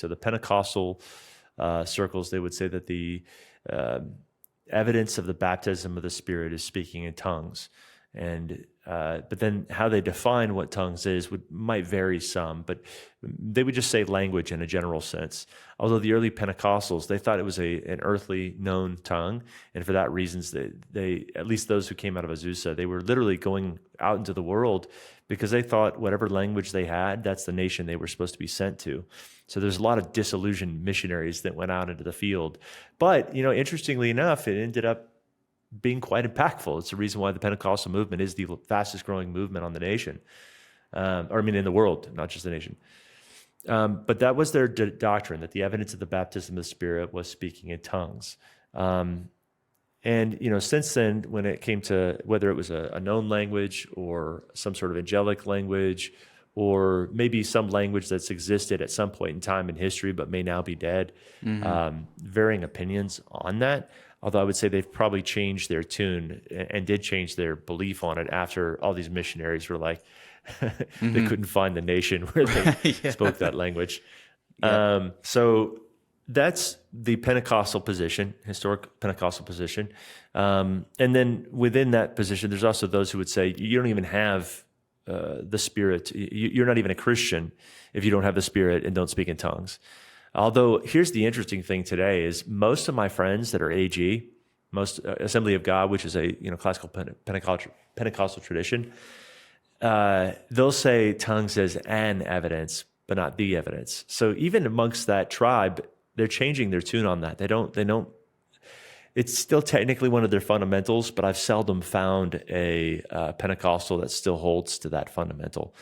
So the Pentecostal circles, they would say that the evidence of the baptism of the Spirit is speaking in tongues. And but then how they define what tongues is might vary some, but they would just say language in a general sense. Although the early Pentecostals, they thought it was an earthly known tongue, and for that reasons, they at least those who came out of Azusa, they were literally going out into the world because they thought whatever language they had, that's the nation they were supposed to be sent to. So there's a lot of disillusioned missionaries that went out into the field. But interestingly enough, it ended up being quite impactful. It's the reason why the Pentecostal movement is the fastest growing movement on the nation, in the world, not just the nation. But that was their doctrine, that the evidence of the baptism of the Spirit was speaking in tongues. And since then, when it came to whether it was a known language or some sort of angelic language, or maybe some language that's existed at some point in time in history but may now be dead, varying opinions on that. Although I would say they've probably changed their tune and did change their belief on it after all these missionaries were like, they couldn't find the nation where they spoke that language. Yeah. So that's the Pentecostal position, historic Pentecostal position. And then within that position, there's also those who would say, you don't even have the Spirit. You're not even a Christian if you don't have the Spirit and don't speak in tongues. Although here's the interesting thing today is most of my friends that are AG, most Assembly of God, which is a classical Pentecostal tradition, they'll say tongues as an evidence, but not the evidence. So even amongst that tribe, they're changing their tune on that. They don't. It's still technically one of their fundamentals, but I've seldom found a Pentecostal that still holds to that fundamental.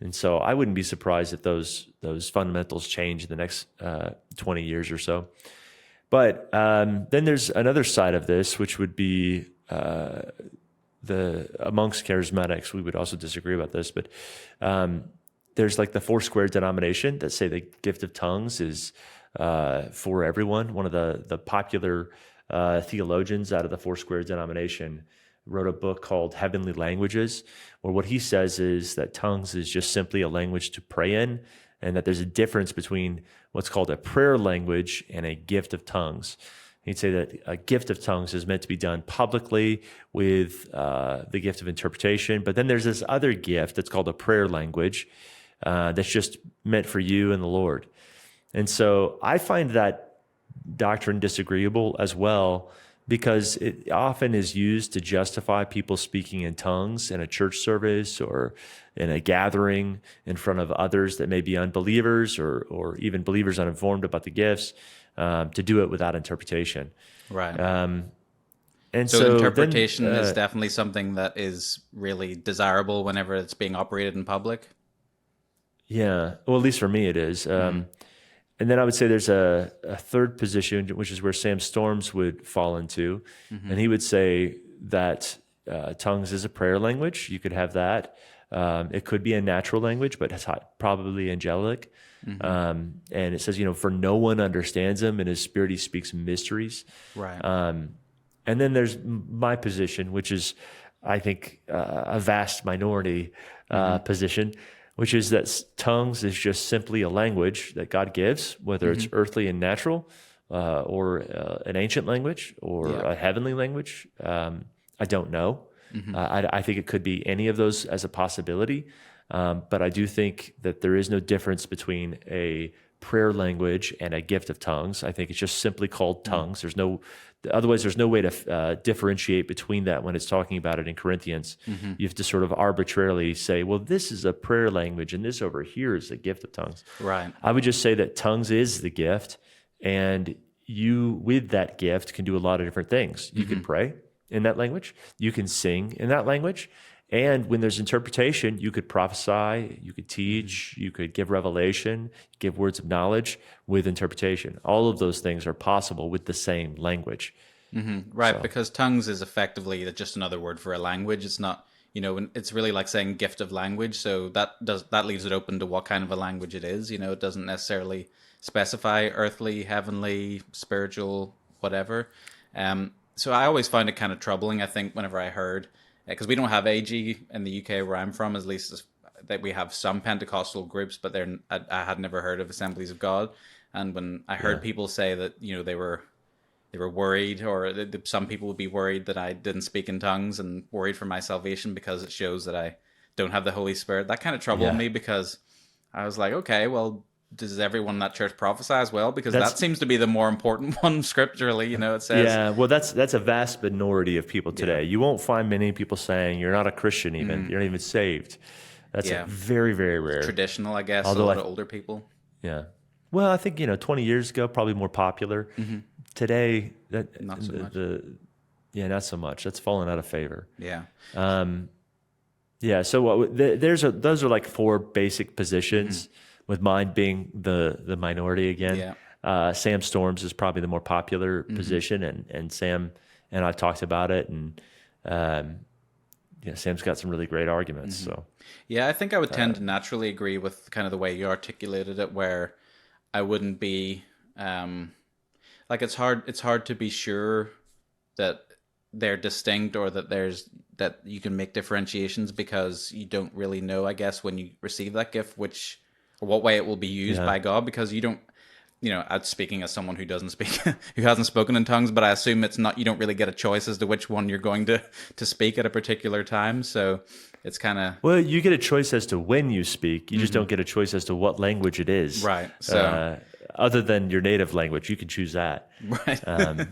And so I wouldn't be surprised if those fundamentals change in the next 20 years or so. But then there's another side of this, which would be amongst charismatics. We would also disagree about this, but there's like the Foursquare denomination that say the gift of tongues is for everyone. One of the popular theologians out of the Foursquare denomination wrote a book called Heavenly Languages, where what he says is that tongues is just simply a language to pray in, and that there's a difference between what's called a prayer language and a gift of tongues. He'd say that a gift of tongues is meant to be done publicly with the gift of interpretation, but then there's this other gift that's called a prayer language that's just meant for you and the Lord. And so I find that doctrine disagreeable as well, because it often is used to justify people speaking in tongues in a church service or in a gathering in front of others that may be unbelievers or even believers uninformed about the gifts, to do it without interpretation. Right. And so interpretation is definitely something that is really desirable whenever it's being operated in public? Yeah. Well, at least for me it is. And then I would say there's a third position, which is where Sam Storms would fall into. And he would say that tongues is a prayer language. You could have that. It could be a natural language, but it's probably angelic. And it says, for no one understands him. In his spirit, he speaks mysteries. Right. And then there's my position, which is, I think, a vast minority position, which is that tongues is just simply a language that God gives, whether it's earthly and natural, or an ancient language, or a heavenly language. I don't know. I think it could be any of those as a possibility, but I do think that there is no difference between a prayer language and a gift of tongues. I think it's just simply called tongues. Otherwise, there's no way to differentiate between that when it's talking about it in Corinthians. You have to sort of arbitrarily say, well, this is a prayer language and this over here is a gift of tongues. Right. I would just say that tongues is the gift, and you, with that gift, can do a lot of different things. You can pray in that language. You can sing in that language. And when there's interpretation, you could prophesy, you could teach, you could give revelation, give words of knowledge with interpretation. All of those things are possible with the same language. Right, so. Because tongues is effectively just another word for a language. It's not, it's really like saying gift of language. So that leaves it open to what kind of a language it is. It doesn't necessarily specify earthly, heavenly, spiritual, whatever. So I always find it kind of troubling, I think, whenever I heard, because we don't have AG in the UK where I'm from, at least that we have some Pentecostal groups, but I had never heard of Assemblies of God. And when I heard people say that, they were worried, or some people would be worried that I didn't speak in tongues and worried for my salvation because it shows that I don't have the Holy Spirit. That kind of troubled me, because I was like, okay, well, does everyone in that church prophesy as well? Because that seems to be the more important one scripturally. It says. Yeah, well, that's a vast minority of people today. You won't find many people saying you're not a Christian even. You're not even saved. That's very, very rare. It's traditional, I guess, Although a lot of older people. Yeah. Well, I think, 20 years ago, probably more popular. Today, Not so much. Not so much. That's fallen out of favor. Yeah. So those are like four basic positions, with mine being the minority again. Yeah. Sam Storms is probably the more popular position, and Sam and I talked about it, and Sam's got some really great arguments. So yeah, I think I would tend to naturally agree with kind of the way you articulated it, where I wouldn't be like, it's hard to be sure that they're distinct, or that you can make differentiations, because you don't really know, I guess, when you receive that gift, or what way it will be used by God, because you don't, I'm speaking as someone who doesn't speak, who hasn't spoken in tongues, but I assume you don't really get a choice as to which one you're going to speak at a particular time. So it's kind of... Well, you get a choice as to when you speak. You just don't get a choice as to what language it is. Right. So other than your native language, you can choose that. Right.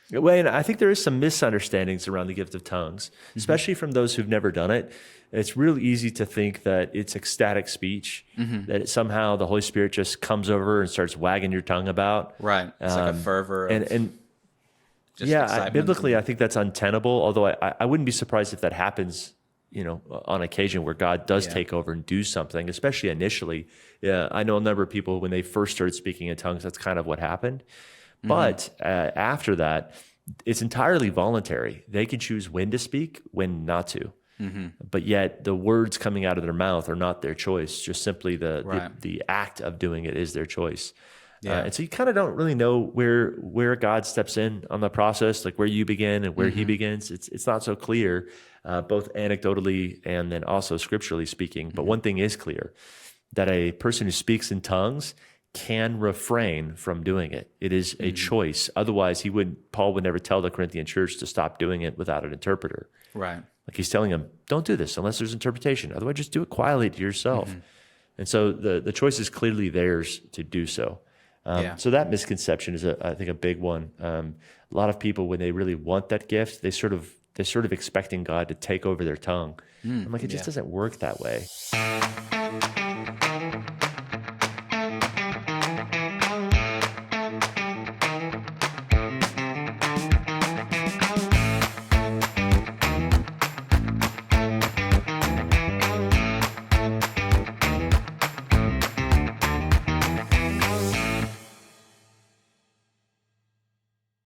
Well, I think there is some misunderstandings around the gift of tongues, especially from those who've never done it. It's real easy to think that it's ecstatic speech, that somehow the Holy Spirit just comes over and starts wagging your tongue about. Right. It's like a fervor of just excitement. Biblically, I think that's untenable, although I wouldn't be surprised if that happens, on occasion, where God does take over and do something, especially initially. Yeah, I know a number of people, when they first started speaking in tongues, that's kind of what happened. But after that, it's entirely voluntary. They can choose when to speak, when not to. But yet the words coming out of their mouth are not their choice. Just simply the act of doing it is their choice. And so you kind of don't really know where God steps in on the process, like where you begin and where he begins. It's not so clear, both anecdotally and then also scripturally speaking. But one thing is clear, that a person who speaks in tongues can refrain from doing it. It is a choice. Otherwise, Paul would never tell the Corinthian church to stop doing it without an interpreter. Right. Like he's telling them, don't do this unless there's interpretation. Otherwise, just do it quietly to yourself. And so the choice is clearly theirs to do so. So that misconception is, I think, a big one. A lot of people, when they really want that gift, they're sort of expecting God to take over their tongue. I'm like, it just doesn't work that way.